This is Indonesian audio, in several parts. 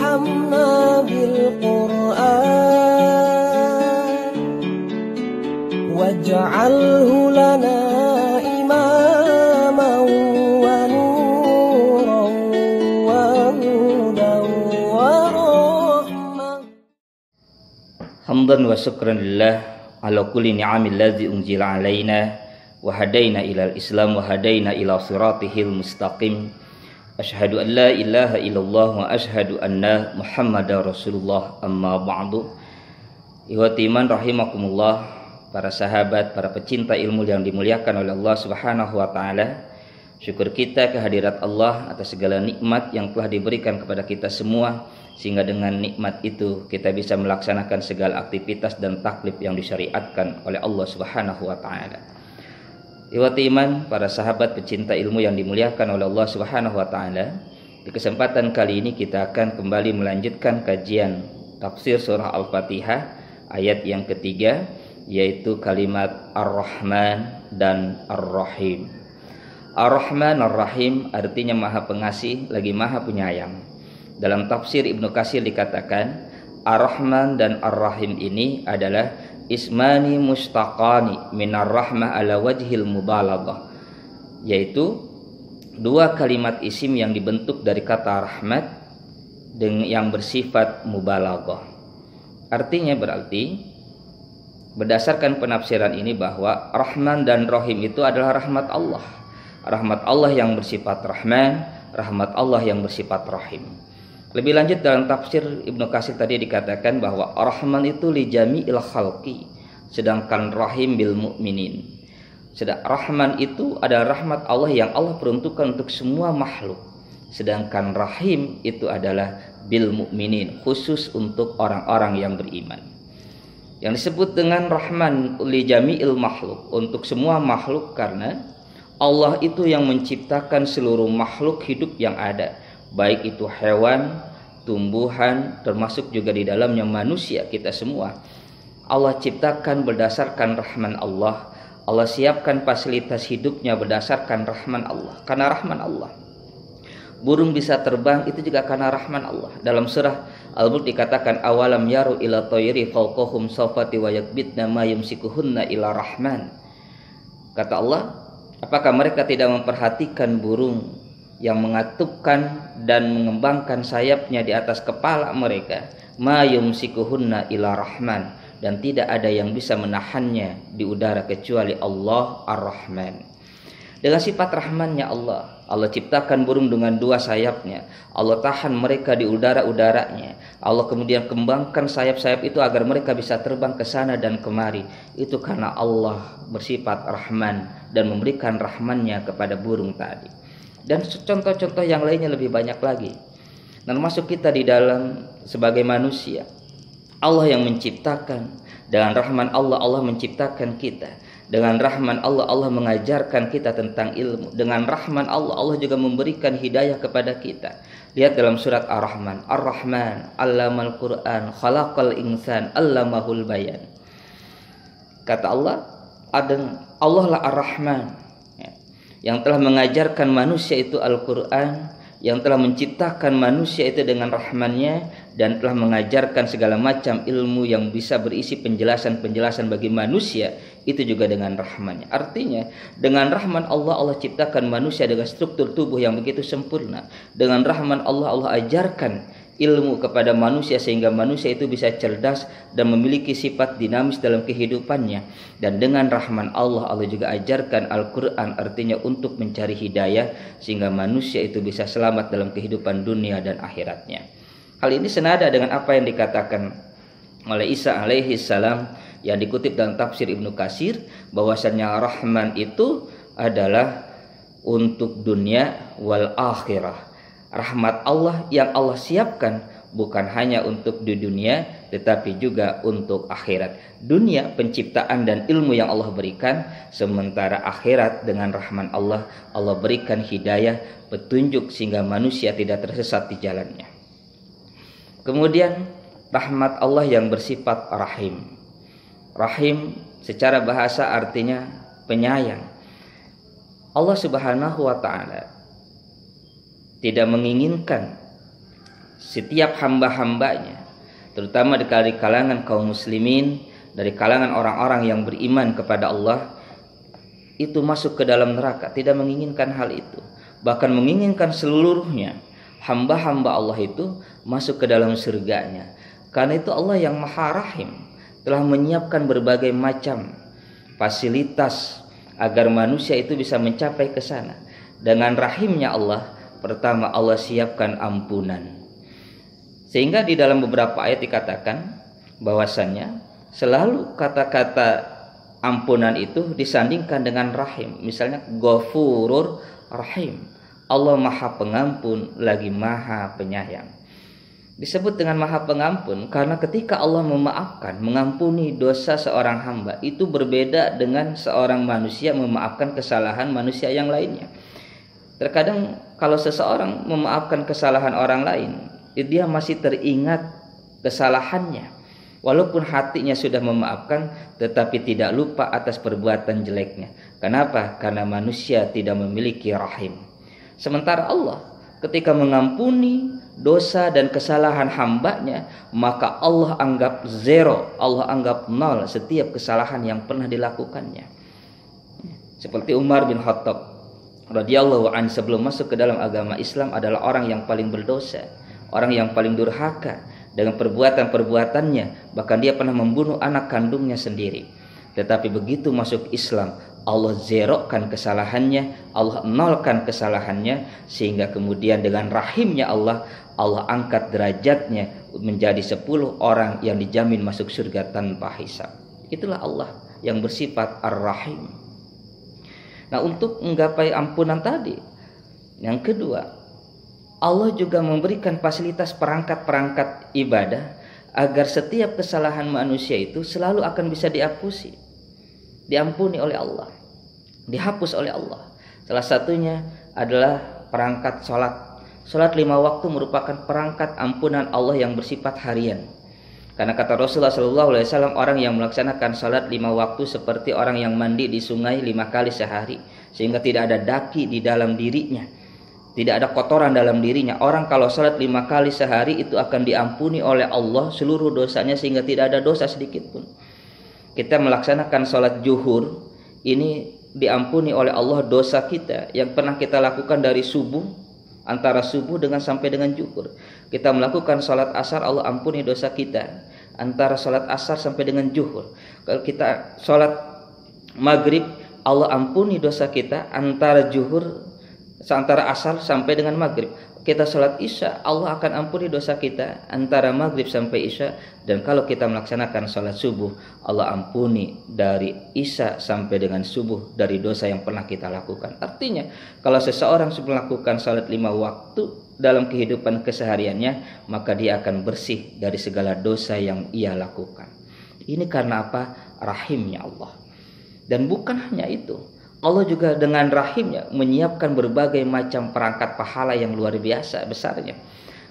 وارحمنا بالقرآن واجعله لنا إماما ونورا وهدى ورحمة. حمدا وشكرا لله على كل نعم الذي أنزل علينا وهدينا إلى الإسلام وهدينا إلى صراطه المستقيم. أشهد أن لا إله إلا الله وأشهد أن محمد رسول الله. أما بعد. Ikhwati iman rahimakumullah, para sahabat, para pecinta ilmu yang dimuliakan oleh Allah Subhanahu wa taala. Syukur kita kehadirat Allah atas segala nikmat yang telah diberikan kepada kita semua, sehingga dengan nikmat itu kita bisa melaksanakan segala aktivitas dan taklif yang disyariatkan oleh Allah Subhanahu wa taala. Ikhwati iman, para sahabat pecinta ilmu yang dimuliakan oleh Allah Subhanahu wa taala, di kesempatan kali ini kita akan kembali melanjutkan kajian tafsir surah Al-Fatihah ayat yang ketiga, yaitu kalimat Ar-Rahman dan Ar-Rahim. Ar-Rahman Ar-Rahim artinya Maha Pengasih lagi Maha Penyayang. Dalam tafsir Ibnu Katsir dikatakan Ar-Rahman dan Ar-Rahim ini adalah ismani mustaqani minar rahmah ala wajhil mubalaghah, yaitu dua kalimat isim yang dibentuk dari kata rahmat dengan yang bersifat mubalaghah. Artinya berarti berdasarkan penafsiran ini bahwa Rahman dan Rahim itu adalah rahmat Allah. Rahmat Allah yang bersifat Rahman, rahmat Allah yang bersifat Rahim. Lebih lanjut dalam tafsir Ibnu Katsir tadi dikatakan bahwa Ar-Rahman itu li jami'il khalqi, sedangkan Rahim bil mu'minin. Sedangkan Rahman itu adalah rahmat Allah yang Allah peruntukkan untuk semua makhluk, sedangkan Rahim itu adalah bil mu'minin, khusus untuk orang-orang yang beriman. Yang disebut dengan Rahman li jami'il makhluk, untuk semua makhluk, karena Allah itu yang menciptakan seluruh makhluk hidup yang ada, baik itu hewan, tumbuhan, termasuk juga di dalamnya manusia kita semua. Allah ciptakan berdasarkan rahman Allah. Allah siapkan fasilitas hidupnya berdasarkan rahman Allah, karena rahman Allah. Burung bisa terbang itu juga karena rahman Allah. Dalam surah Al-Mulk dikatakan awalam yaru ila tayri fawqahum sawfati wa yakbitna ma yumsikuhunna ila rahman. Kata Allah, apakah mereka tidak memperhatikan burung yang mengatupkan dan mengembangkan sayapnya di atas kepala mereka, ma yumsikuhunna ila rahman, dan tidak ada yang bisa menahannya di udara kecuali Allah Ar-Rahman. Dengan sifat rahmannya Allah, Allah ciptakan burung dengan dua sayapnya, Allah tahan mereka di udara-udaranya, Allah kemudian kembangkan sayap-sayap itu agar mereka bisa terbang ke sana dan kemari. Itu karena Allah bersifat Rahman dan memberikan rahmannya kepada burung tadi. Dan contoh-contoh yang lainnya lebih banyak lagi. Dan masuk kita di dalam sebagai manusia, Allah yang menciptakan. Dengan rahman Allah, Allah menciptakan kita. Dengan rahman Allah, Allah mengajarkan kita tentang ilmu. Dengan rahman Allah, Allah juga memberikan hidayah kepada kita. Lihat dalam surat Ar-Rahman, Ar-Rahman allamal Qur'an khalaqal insan allamahul bayan. Kata Allah, Allah lah Ar-Rahman, yang telah mengajarkan manusia itu Al-Quran, yang telah menciptakan manusia itu dengan rahmannya, dan telah mengajarkan segala macam ilmu yang bisa berisi penjelasan-penjelasan bagi manusia, itu juga dengan rahmannya. Artinya dengan rahman Allah, Allah ciptakan manusia dengan struktur tubuh yang begitu sempurna. Dengan rahman Allah, Allah ajarkan ilmu kepada manusia sehingga manusia itu bisa cerdas dan memiliki sifat dinamis dalam kehidupannya. Dan dengan rahman Allah, Allah juga ajarkan Al-Quran, artinya untuk mencari hidayah sehingga manusia itu bisa selamat dalam kehidupan dunia dan akhiratnya. Hal ini senada dengan apa yang dikatakan oleh Isa alaihi salam yang dikutip dalam tafsir Ibnu Katsir, bahwasannya rahman itu adalah untuk dunia wal akhirah. Rahmat Allah yang Allah siapkan bukan hanya untuk di dunia, tetapi juga untuk akhirat. Dunia penciptaan dan ilmu yang Allah berikan, sementara akhirat dengan rahman Allah, Allah berikan hidayah, petunjuk sehingga manusia tidak tersesat di jalannya. Kemudian rahmat Allah yang bersifat rahim. Rahim secara bahasa artinya penyayang. Allah Subhanahu wa taala tidak menginginkan setiap hamba-hambanya, terutama dari kalangan kaum muslimin, dari kalangan orang-orang yang beriman kepada Allah, itu masuk ke dalam neraka, tidak menginginkan hal itu. Bahkan menginginkan seluruhnya hamba-hamba Allah itu masuk ke dalam surganya. Karena itu Allah yang Maha Rahim telah menyiapkan berbagai macam fasilitas agar manusia itu bisa mencapai ke sana. Dengan rahimnya Allah, pertama Allah siapkan ampunan. Sehingga di dalam beberapa ayat dikatakan bahwasannya selalu kata-kata ampunan itu disandingkan dengan rahim. Misalnya Ghafurur Rahim, Allah Maha Pengampun lagi Maha Penyayang. Disebut dengan Maha Pengampun karena ketika Allah memaafkan, mengampuni dosa seorang hamba, itu berbeda dengan seorang manusia memaafkan kesalahan manusia yang lainnya. Terkadang kalau seseorang memaafkan kesalahan orang lain, dia masih teringat kesalahannya, walaupun hatinya sudah memaafkan, tetapi tidak lupa atas perbuatan jeleknya. Kenapa? Karena manusia tidak memiliki rahim. Sementara Allah ketika mengampuni dosa dan kesalahan hambanya, maka Allah anggap zero, Allah anggap nol setiap kesalahan yang pernah dilakukannya. Seperti Umar bin Khattab radhiyallahu anhu sebelum masuk ke dalam agama Islam adalah orang yang paling berdosa, orang yang paling durhaka dengan perbuatan-perbuatannya. Bahkan dia pernah membunuh anak kandungnya sendiri. Tetapi begitu masuk Islam, Allah zerokan kesalahannya, Allah nolkan kesalahannya, sehingga kemudian dengan rahimnya Allah, Allah angkat derajatnya menjadi 10 orang yang dijamin masuk surga tanpa hisab. Itulah Allah yang bersifat Ar-Rahim. Nah, untuk menggapai ampunan tadi, yang kedua, Allah juga memberikan fasilitas perangkat-perangkat ibadah agar setiap kesalahan manusia itu selalu akan bisa diampuni oleh Allah, dihapus oleh Allah. Salah satunya adalah perangkat sholat. Sholat 5 waktu merupakan perangkat ampunan Allah yang bersifat harian. Karena kata Rasulullah SAW, orang yang melaksanakan sholat 5 waktu seperti orang yang mandi di sungai 5 kali sehari, sehingga tidak ada daki di dalam dirinya, tidak ada kotoran dalam dirinya. Orang kalau sholat 5 kali sehari itu akan diampuni oleh Allah seluruh dosanya, sehingga tidak ada dosa sedikit pun. Kita melaksanakan sholat zuhur, ini diampuni oleh Allah dosa kita yang pernah kita lakukan dari subuh, antara subuh dengan sampai dengan zuhur. Kita melakukan sholat asar, Allah ampuni dosa kita antara sholat asar sampai dengan zuhur. Kalau kita sholat maghrib, Allah ampuni dosa kita antara asar sampai dengan maghrib. Kita sholat isya, Allah akan ampuni dosa kita antara maghrib sampai isya. Dan kalau kita melaksanakan sholat subuh, Allah ampuni dari isya sampai dengan subuh dari dosa yang pernah kita lakukan. Artinya kalau seseorang melakukan sholat 5 waktu dalam kehidupan kesehariannya, maka dia akan bersih dari segala dosa yang ia lakukan. Ini karena apa? Rahimnya Allah. Dan bukan hanya itu, Allah juga dengan rahimnya menyiapkan berbagai macam perangkat pahala yang luar biasa besarnya.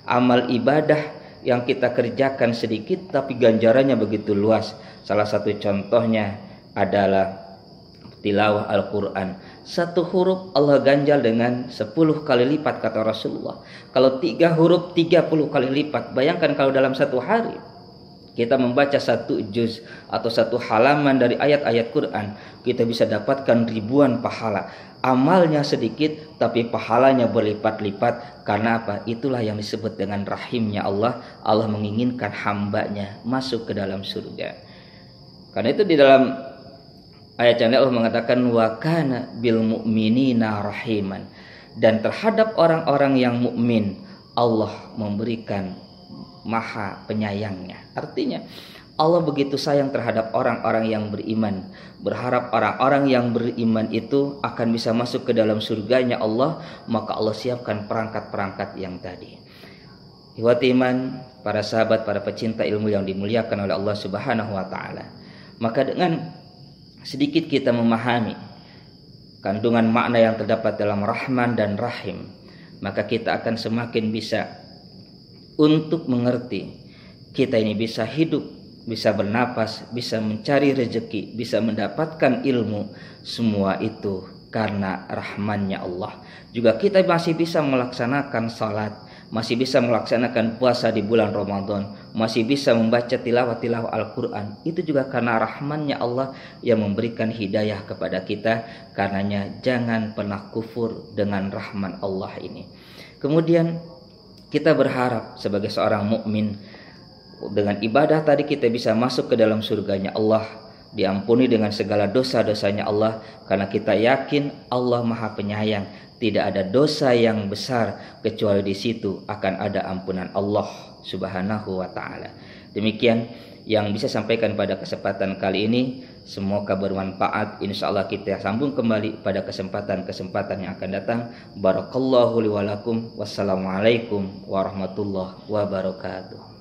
Amal ibadah yang kita kerjakan sedikit tapi ganjarannya begitu luas. Salah satu contohnya adalah tilawah Al-Quran. 1 huruf Allah ganjal dengan 10 kali lipat kata Rasulullah. Kalau 3 huruf 30 kali lipat. Bayangkan kalau dalam 1 hari kita membaca 1 juz atau 1 halaman dari ayat-ayat Quran, kita bisa dapatkan ribuan pahala. Amalnya sedikit tapi pahalanya berlipat-lipat. Karena apa? Itulah yang disebut dengan rahimnya Allah. Allah menginginkan hambanya masuk ke dalam surga. Karena itu di dalam ayat yang Allah mengatakan wa kana bil mu'minina rahiman, dan terhadap orang-orang yang mukmin Allah memberikan Maha Penyayangnya. Artinya Allah begitu sayang terhadap orang-orang yang beriman, berharap orang-orang yang beriman itu akan bisa masuk ke dalam surganya Allah, maka Allah siapkan perangkat-perangkat yang tadi. Ikhwati iman, para sahabat, para pecinta ilmu yang dimuliakan oleh Allah Subhanahu wa taala. Maka dengan sedikit kita memahami kandungan makna yang terdapat dalam Rahman dan Rahim, maka kita akan semakin bisa untuk mengerti kita ini bisa hidup, bisa bernapas, bisa mencari rezeki, bisa mendapatkan ilmu, semua itu karena rahmannya Allah. Juga kita masih bisa melaksanakan salat, masih bisa melaksanakan puasa di bulan Ramadan, masih bisa membaca tilawah-tilawah Al-Quran, itu juga karena rahman-Nya Allah yang memberikan hidayah kepada kita. Karenanya jangan pernah kufur dengan rahman Allah ini. Kemudian kita berharap sebagai seorang mukmin, dengan ibadah tadi kita bisa masuk ke dalam surganya Allah, diampuni dengan segala dosa-dosanya Allah, karena kita yakin Allah Maha Penyayang. Tidak ada dosa yang besar kecuali di situ akan ada ampunan Allah Subhanahu wa taala. Demikian yang bisa sampaikan pada kesempatan kali ini. Semoga bermanfaat. Insyaallah kita sambung kembali pada kesempatan-kesempatan yang akan datang. Barakallahu li wa lakum. Wassalamualaikum warahmatullahi wabarakatuh.